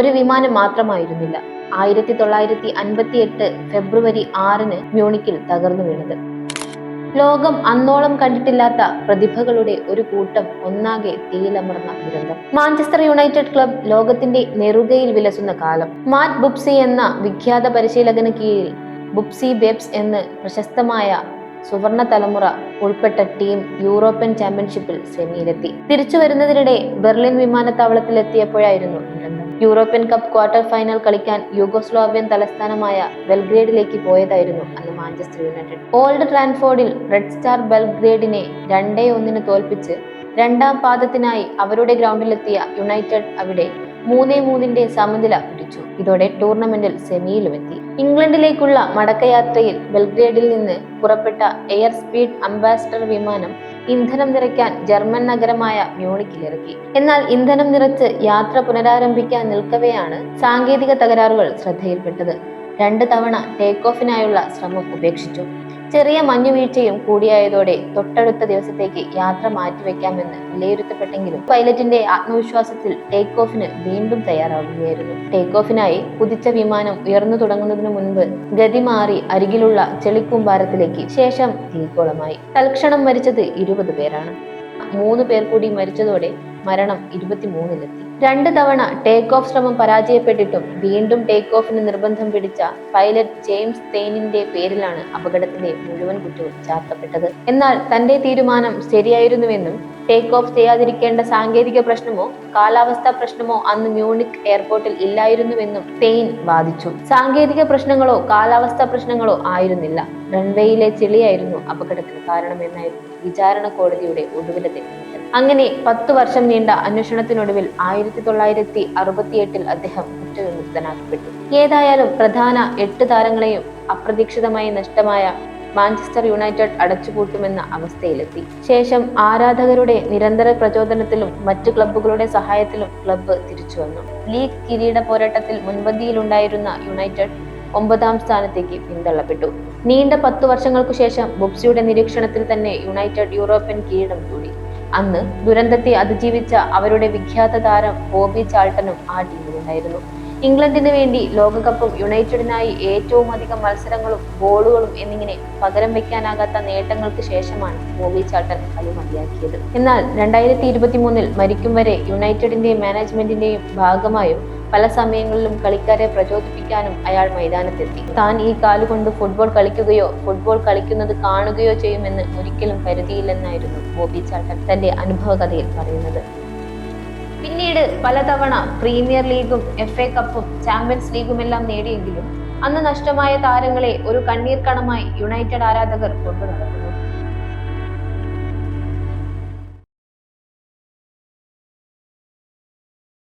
ഒരു വിമാനം മാത്രമായിരുന്നില്ല 1958 ഫെബ്രുവരി 6 മ്യൂണിക്കിൽ തകർന്നു വീണത്. ലോകം അന്നോളം കണ്ടിട്ടില്ലാത്ത പ്രതിഭകളുടെ ഒരു കൂട്ടം ഒന്നാകെ തീയിലമർന്ന ദുരന്തം. മാഞ്ചസ്റ്റർ യുണൈറ്റഡ് ക്ലബ് ലോകത്തിന്റെ നെറുകയിൽ വിലസുന്ന കാലം. മാറ്റ് ബുബ്സി എന്ന വിഖ്യാത പരിശീലകന് കീഴിൽ ബുബ്സി ബേബ്സ് എന്ന് പ്രശസ്തമായ സുവർണ തലമുറ ഉൾപ്പെട്ട ടീം യൂറോപ്യൻ ചാമ്പ്യൻഷിപ്പിൽ സെമിയിലെത്തി. തിരിച്ചു വരുന്നതിനിടെ ബെർലിൻ വിമാനത്താവളത്തിലെത്തിയപ്പോഴായിരുന്നു ദുരന്തം. യൂറോപ്യൻ കപ്പ് ക്വാർട്ടർ ഫൈനൽ കളിക്കാൻ യൂഗോസ്ലാവിയൻ തലസ്ഥാനമായ ബെൽഗ്രേഡിലേക്ക് പോയതായിരുന്നു അന്ന് മാഞ്ചസ്റ്റർ യുണൈറ്റഡ്. ഓൾഡ് ട്രാൻഫോർഡിൽ റെഡ് സ്റ്റാർ ബെൽഗ്രേഡിനെ 2-1 തോൽപ്പിച്ച് രണ്ടാം പാദത്തിനായി അവരുടെ ഗ്രൗണ്ടിലെത്തിയ യുണൈറ്റഡ് അവിടെ 3-3 സമനില പിടിച്ചു. ഇതോടെ ടൂർണമെന്റിൽ സെമിയിലുമെത്തി. ഇംഗ്ലണ്ടിലേക്കുള്ള മടക്കയാത്രയിൽ ബെൽഗ്രേഡിൽ നിന്ന് പുറപ്പെട്ട എയർ സ്പീഡ് അംബാസഡർ വിമാനം ഇന്ധനം നിറയ്ക്കാൻ ജർമ്മൻ നഗരമായ മ്യൂണിക്കിലിറക്കി. എന്നാൽ ഇന്ധനം നിറച്ച് യാത്ര പുനരാരംഭിക്കാൻ നിൽക്കവെയാണ് സാങ്കേതിക തകരാറുകൾ ശ്രദ്ധയിൽപ്പെട്ടത്. 2 തവണ ടേക്ക് ഓഫിനായുള്ള ശ്രമം ഉപേക്ഷിച്ചു. ചെറിയ മഞ്ഞുവീഴ്ചയും കൂടിയായതോടെ തൊട്ടടുത്ത ദിവസത്തേക്ക് യാത്ര മാറ്റിവെക്കാമെന്ന് വിലയിരുത്തപ്പെട്ടെങ്കിലും പൈലറ്റിന്റെ ആത്മവിശ്വാസത്തിൽ ടേക്ക് ഓഫിന് വീണ്ടും തയ്യാറാവുകയായിരുന്നു. ടേക്ക് ഓഫിനായി കുതിച്ച വിമാനം ഉയർന്നു തുടങ്ങുന്നതിനു മുൻപ് ഗതി മാറി അരികിലുള്ള ചെളിക്കൂമ്പാരത്തിലേക്ക്. ശേഷം തീക്കോളമായി. തൽക്ഷണം മരിച്ചത് 20 പേരാണ്. 3 പേർ കൂടി മരിച്ചതോടെ മരണം 23-ലെത്തി. 2 തവണ ടേക്ക് ഓഫ് ശ്രമം പരാജയപ്പെട്ടിട്ടും വീണ്ടും ടേക്ക് ഓഫിന് നിർബന്ധം പിടിച്ച പൈലറ്റ് ജെയിംസ് തെയ്നിന്റെ പേരിലാണ് അപകടത്തിന്റെ മുഴുവൻ കുറ്റവും ചാർത്തപ്പെട്ടത്. എന്നാൽ തന്റെ തീരുമാനം ശരിയായിരുന്നുവെന്നും ടേക്ക് ഓഫ് ചെയ്യാതിരിക്കേണ്ട സാങ്കേതിക പ്രശ്നമോ കാലാവസ്ഥാ പ്രശ്നമോ അന്ന് മ്യൂണിക് എയർപോർട്ടിൽ ഇല്ലായിരുന്നുവെന്നും തെയ്ൻ വാദിച്ചു. സാങ്കേതിക പ്രശ്നങ്ങളോ കാലാവസ്ഥാ പ്രശ്നങ്ങളോ ആയിരുന്നില്ല, റൺവേയിലെ ചെളിയായിരുന്നു അപകടത്തിന് കാരണമെന്നായിരുന്നു വിചാരണ കോടതിയുടെ ഒടുവിലത്തെ കണ്ടെത്തൽ. അങ്ങനെ 10 വർഷം നീണ്ട അന്വേഷണത്തിനൊടുവിൽ 1968 അദ്ദേഹം കുറ്റവിമുക്തനാക്കപ്പെട്ടു. ഏതായാലും പ്രധാന 8 താരങ്ങളെയും അപ്രതീക്ഷിതമായി നഷ്ടമായ മാഞ്ചസ്റ്റർ യുണൈറ്റഡ് അടച്ചുപൂട്ടുമെന്ന അവസ്ഥയിലെത്തി. ശേഷം ആരാധകരുടെ നിരന്തര പ്രചോദനത്തിലും മറ്റു ക്ലബ്ബുകളുടെ സഹായത്തിലും ക്ലബ്ബ് തിരിച്ചുവന്നു. ലീഗ് കിരീട പോരാട്ടത്തിൽ മുൻപന്തിയിലുണ്ടായിരുന്ന യുണൈറ്റഡ് 9ാം സ്ഥാനത്തേക്ക് പിന്തള്ളപ്പെട്ടു. നീണ്ട 10 വർഷങ്ങൾക്കു ശേഷം ബുബ്സിയുടെ നിരീക്ഷണത്തിൽ തന്നെ യുണൈറ്റഡ് യൂറോപ്യൻ കിരീടം കൂടി. അന്ന് ദുരന്തത്തെ അതിജീവിച്ച അവരുടെ വിഖ്യാത താരം ബോബി ചാൾട്ടനും ആ ടീമിലുണ്ടായിരുന്നു. ഇംഗ്ലണ്ടിന് വേണ്ടി ലോകകപ്പും യുണൈറ്റഡിനായി ഏറ്റവും അധികം മത്സരങ്ങളും ഗോളുകളും എന്നിങ്ങനെ പകരം വെക്കാനാകാത്ത നേട്ടങ്ങൾക്ക് ശേഷമാണ് ബോബി ചാൾട്ടൻ കളി മതിയാക്കിയത്. എന്നാൽ 2023 മരിക്കും വരെ യുണൈറ്റഡിന്റെ മാനേജ്മെന്റിന്റെയും ഭാഗമായും പല സമയങ്ങളിലും കളിക്കാരെ പ്രചോദിപ്പിക്കാനും അയാൾ മൈതാനത്തെത്തി. താൻ ഈ കാലുകൊണ്ട് ഫുട്ബോൾ കളിക്കുകയോ ഫുട്ബോൾ കളിക്കുന്നത് കാണുകയോ ചെയ്യുമെന്ന് ഒരിക്കലും കരുതിയില്ലെന്നായിരുന്നു ബോബി ചാൾട്ടൻ തന്റെ അനുഭവകഥയിൽ പറയുന്നത്. പിന്നീട് പലതവണ പ്രീമിയർ ലീഗും FA കപ്പും ചാമ്പ്യൻസ് ലീഗുമെല്ലാം നേടിയെങ്കിലും അന്ന് നഷ്ടമായ താരങ്ങളെ ഒരു കണ്ണീർ കണമായി യുണൈറ്റഡ് ആരാധകർ കൊണ്ടു നടക്കുന്നു.